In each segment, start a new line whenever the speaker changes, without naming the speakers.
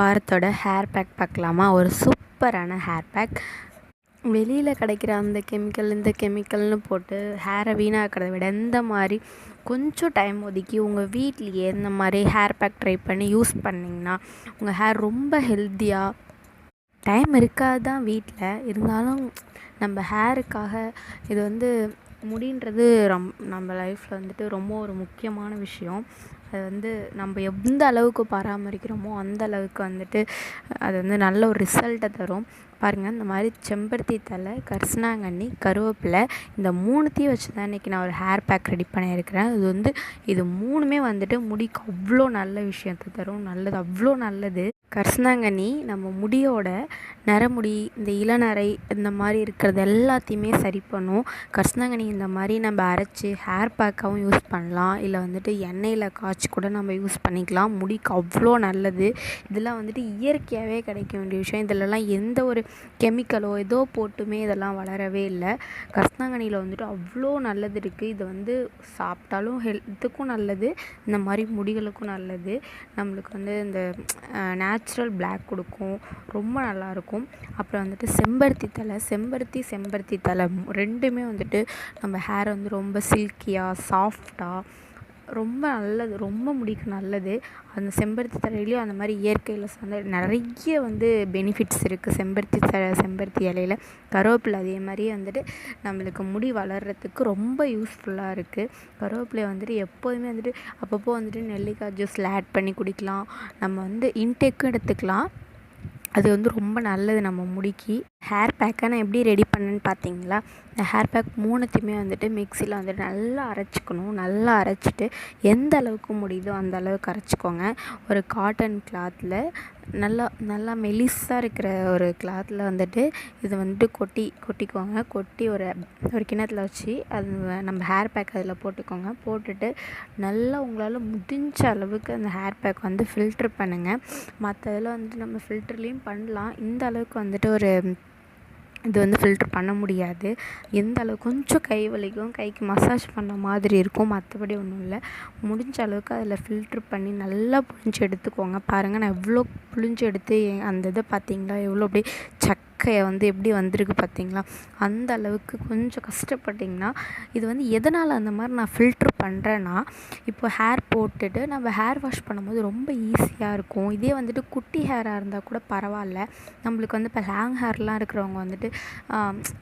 வாரத்தோட hair pack பார்க்கலாமா? ஒரு சூப்பரான ஹேர் பேக். வெளியில் கிடைக்கிற அந்த கெமிக்கல் இந்த கெமிக்கல்னு போட்டு ஹேரை வீணாக்கிறத விட இந்த மாதிரி கொஞ்சம் டைம் ஒதுக்கி உங்கள் வீட்லேயே இந்த மாதிரி ஹேர் பேக் ட்ரை பண்ணி யூஸ் பண்ணிங்கன்னா உங்கள் ஹேர் ரொம்ப ஹெல்த்தியாக, டைம் இருக்காது தான் வீட்டில் இருந்தாலும் நம்ம ஹேருக்காக இது முடின்றது நம்ம லைஃப்பில் ரொம்ப ஒரு முக்கியமான விஷயம். அது நம்ம எந்த அளவுக்கு பராமரிக்கிறோமோ அந்த அளவுக்கு அது நல்ல ஒரு ரிசல்ட்டை தரும். பாருங்கள், இந்த மாதிரி செம்பருத்தி தழை, கரிசலாங்கண்ணி, கருவேப்பிலை, இந்த 3த்தையும் வச்சு தான் இன்றைக்கி நான் ஒரு ஹேர் பேக் ரெடி பண்ணியிருக்கிறேன். இது 3மே முடிக்கு அவ்வளோ நல்ல விஷயத்தை தரும். நல்லது, அவ்வளோ நல்லது. கரிசலாங்கண்ணி நம்ம முடியோட நரமுடி, இந்த இளநரை இந்த மாதிரி இருக்கிறது எல்லாத்தையுமே சரி பண்ணும். கரிசலாங்கண்ணி இந்த மாதிரி நம்ம அரைச்சி ஹேர் பேக்காகவும் யூஸ் பண்ணலாம். இல்லை எண்ணெயில் காய்ச்சி கூட நம்ம யூஸ் பண்ணிக்கலாம். முடிக்கு அவ்வளோ நல்லது. இதெல்லாம் இயற்கையாகவே கிடைக்க வேண்டிய விஷயம். இதிலலாம் எந்த ஒரு கெமிக்கலோ ஏதோ போட்டுமே இதெல்லாம் வளரவே இல்லை. கரிசலாங்கண்ணியில் அவ்வளோ நல்லது இருக்குது. இது சாப்பிட்டாலும் ஹெல்த்துக்கும் நல்லது, இந்த மாதிரி முடிகளுக்கும் நல்லது. நம்மளுக்கு இந்த நேச்சுரல் பிளாக் கொடுக்கும், ரொம்ப நல்லாயிருக்கும். அப்புறம் செம்பருத்தி தழை, செம்பருத்தி தழை 2மே நம்ம ஹேரை ரொம்ப சில்கியாக, சாஃப்டாக, ரொம்ப நல்லது, ரொம்ப முடிக்கு நல்லது. அந்த செம்பருத்தி தழையிலையும் அந்த மாதிரி இயற்கையில் நிறைய பெனிஃபிட்ஸ் இருக்குது. செம்பருத்தி இலையில் கருவேப்பிலை அதே மாதிரியே நம்மளுக்கு முடி வளர்கிறதுக்கு ரொம்ப யூஸ்ஃபுல்லாக இருக்குது. கருவேப்பிலையை எப்போதுமே அப்பப்போ நெல்லிக்காய் ஜூஸில் ஆட் பண்ணி குடிக்கலாம். நம்ம இன்டேக்கும் எடுத்துக்கலாம். அது ரொம்ப நல்லது நம்ம முடிக்கு. ஹேர் பேக்கை நான் எப்படி ரெடி பண்ணேன்னு பார்த்தீங்களா? இந்த ஹேர் பேக் 3த்தையுமே மிக்சியில் நல்லா அரைச்சிக்கணும். நல்லா அரைச்சிட்டு எந்த அளவுக்கு முடியுதோ அந்த அளவுக்கு அரைச்சிக்கோங்க. ஒரு காட்டன் கிளாத்தில் நல்லா மெலிசாக இருக்கிற ஒரு கிளாத்தில் இது கொட்டிக்கோங்க. கொட்டி ஒரு கிண்ணத்தில் வச்சு அது நம்ம ஹேர் பேக் அதில் போட்டுக்கோங்க. போட்டுட்டு நல்லா உங்களால் முடிஞ்ச அளவுக்கு அந்த ஹேர் பேக் ஃபில்ட்ரு பண்ணுங்கள். மற்ற இதில் நம்ம ஃபில்டர்லேயும் பண்ணலாம். இந்த அளவுக்கு ஒரு இது ஃபில்ட்ரு பண்ண முடியாது. எந்த அளவுக்கு கொஞ்சம் கை வலிக்கும், கைக்கு மசாஜ் பண்ண மாதிரி இருக்கும், மற்றபடி ஒன்றும் இல்லை. முடிஞ்ச அளவுக்கு அதில் ஃபில்ட்ரு பண்ணி நல்லா புழிஞ்சு எடுத்துக்கோங்க. பாருங்கள், நான் எவ்வளோ புழிஞ்சு எடுத்து அந்த இதை பார்த்தீங்களா? எவ்வளோ அப்படியே சக்கையை எப்படி வந்திருக்கு பார்த்தீங்களா? அந்த அளவுக்கு கொஞ்சம் கஷ்டப்பட்டிங்கன்னா இது எதனால் அந்த மாதிரி நான் ஃபில்ட்ரு பண்ணுறேன்னா, இப்போ ஹேர் போட்டுட்டு நம்ம ஹேர் வாஷ் பண்ணும்போது ரொம்ப ஈஸியாக இருக்கும். இதே குட்டி ஹேராக இருந்தால் கூட பரவாயில்ல. நம்மளுக்கு இப்போ லாங் ஹேர்லாம் இருக்கிறவங்க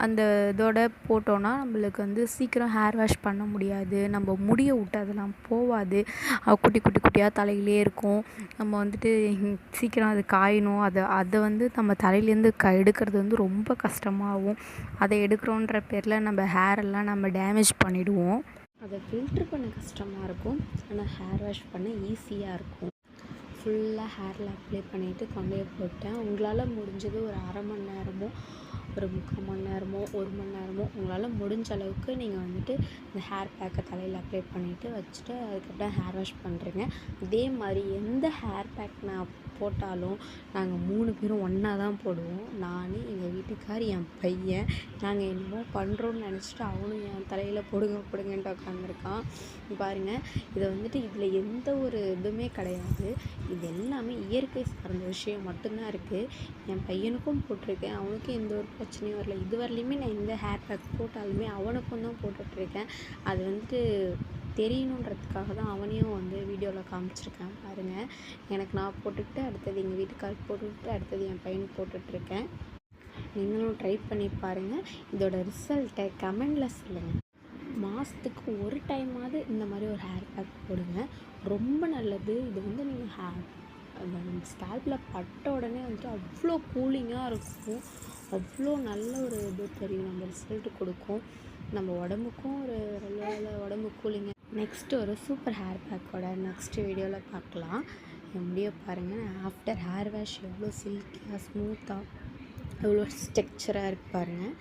அந்த இதோட போட்டோன்னா நம்மளுக்கு சீக்கிரம் ஹேர் வாஷ் பண்ண முடியாது. நம்ம முடியை விட்டு அதெல்லாம் போகாது. குட்டி குட்டியாக தலையிலே இருக்கும். நம்ம சீக்கிரம் அது காயணும். அதை நம்ம தலையிலேருந்து எடுக்கிறது ரொம்ப கஷ்டமாகும். அதை எடுக்கிறோன்ற பேரில் நம்ம ஹேரெல்லாம் நம்ம டேமேஜ் பண்ணிவிடுவோம். அதை ஃபில்ட்ரு பண்ண கஷ்டமாக இருக்கும், ஆனால் ஹேர் வாஷ் பண்ண ஈஸியாக இருக்கும். ஃபுல்லாக ஹேரில் அப்ளை பண்ணிவிட்டு கொண்டே போட்டேன். உங்களால் முடிஞ்சது ஒரு அரை மணி நேரமோ, ஒரு 3/4 மணி நேரமோ, 1 மணி நேரமோ உங்களால் முடிஞ்ச அளவுக்கு நீங்கள் இந்த ஹேர் பேக்கை தலையில் அப்ளை பண்ணிவிட்டு வச்சுட்டு அதுக்கப்புறம் ஹேர் வாஷ் பண்ணுறீங்க. அதே மாதிரி எந்த ஹேர் பேக் நான் போட்டாலும் நாங்கள் 3 பேரும் ஒன்றா தான் போடுவோம். நான், எங்கள் வீட்டுக்கார், என் பையன். நாங்கள் என்னமோ பண்ணுறோன்னு நினச்சிட்டு அவனும் என் தலையில் போடுங்கன்ட்டு உட்காந்துருக்கான். பாருங்கள், இதை இதில் எந்த ஒரு இதுவுமே கிடையாது. இது எல்லாமே இயற்கை சார்ந்த விஷயம் மட்டும்தான் இருக்குது. என் பையனுக்கும் போட்டிருக்கேன், அவனுக்கும் எந்த ஒரு பிரச்சனையும் வரல. இது வரலையுமே நான் எந்த ஹேர் பேக் போட்டாலுமே அவனுக்கும் தான் போட்டுட்ருக்கேன். அது தெரியணுன்றதுக்காக தான் அவனையும் வீடியோவில் காமிச்சிருக்கேன். பாருங்கள், எனக்கு நான் போட்டுக்கிட்டு அடுத்தது எங்கள் வீட்டுக்காருக்கு போட்டுக்கிட்டு அடுத்தது என் பையனுக்கு போட்டுட்ருக்கேன். நீங்களும் ட்ரை பண்ணி பாருங்கள். இதோட ரிசல்ட்டை கமெண்டில் சொல்லுங்கள். மாதத்துக்கு ஒரு டைமாவது இந்த மாதிரி ஒரு ஹேர் பேக் போடுங்க, ரொம்ப நல்லது. இது நீங்கள் நம்ம ஸ்கேல்பில் பட்ட உடனே அவ்வளோ கூலிங்காக இருக்கும். அவ்வளோ நல்ல ஒரு இது தெரியும், நம்ம ரிசல்ட்டு கொடுக்கும். நம்ம உடம்புக்கும் ஒரு நல்ல உடம்பு கூலிங்காக. நெக்ஸ்ட்டு ஒரு சூப்பர் ஹேர் பேக்கோட நெக்ஸ்ட் வீடியோவில் பார்க்கலாம். என் முடியை பாருங்கள், ஆஃப்டர் ஹேர் வாஷ் எவ்வளோ சில்கியாக, ஸ்மூத்தாக, எவ்வளோ ஸ்ட்ரக்சராக இருக்குது பாருங்கள்.